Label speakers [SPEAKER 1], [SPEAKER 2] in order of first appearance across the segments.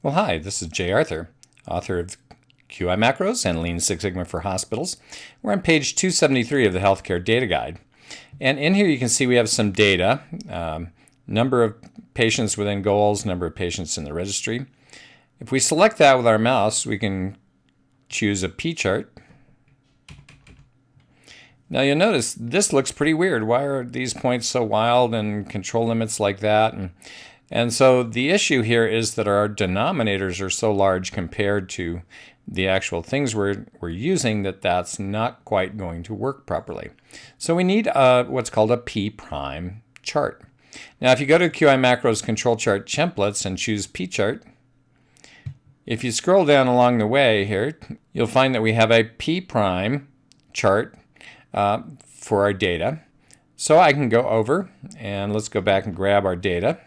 [SPEAKER 1] Well, hi, this is Jay Arthur, author of QIMacros and Lean Six Sigma for Hospitals. We're on page 273 of the Healthcare Data Guide. And in here you can see we have some data, number of patients within goals, number of patients in the registry. If we select that with our mouse, we can choose a P chart. Now you'll notice this looks pretty weird. Why are these points so wild and control limits like that? And so the issue here is that our denominators are so large compared to the actual things we're using that that's not quite going to work properly. So we need what's called a P prime chart. Now if you go to QIMacros control chart templates and choose P chart, if you scroll down along the way here, you'll find that we have a P prime chart for our data. So I can go over and let's go back and grab our data.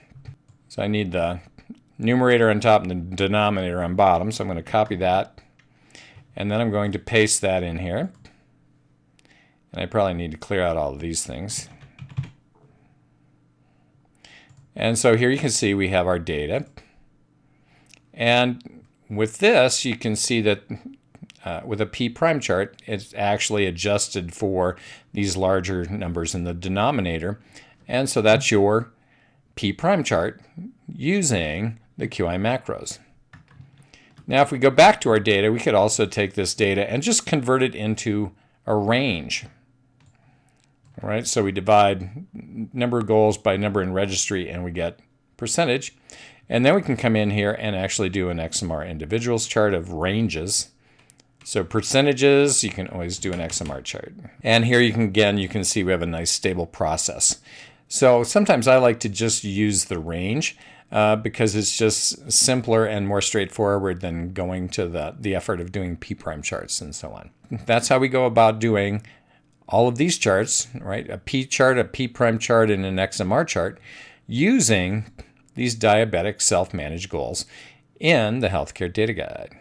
[SPEAKER 1] So I need the numerator on top and the denominator on bottom. So I'm going to copy that. And then I'm going to paste that in here. And I probably need to clear out all of these things. And so here you can see we have our data. And with this, you can see that with a P prime chart, it's actually adjusted for these larger numbers in the denominator. And so that's your P prime chart using the QIMacros. Now if we go back to our data, we could also take this data and just convert it into a range. All right, so we divide number of goals by number in registry and we get percentage. And then we can come in here and actually do an XMR individuals chart of ranges. So percentages, you can always do an XMR chart. And here you can see we have a nice stable process. So sometimes I like to just use the range because it's just simpler and more straightforward than going to the effort of doing P prime charts and so on. That's how we go about doing all of these charts, right? A P chart, a P prime chart, and an XMR chart using these diabetic self-managed goals in the Healthcare Data Guide.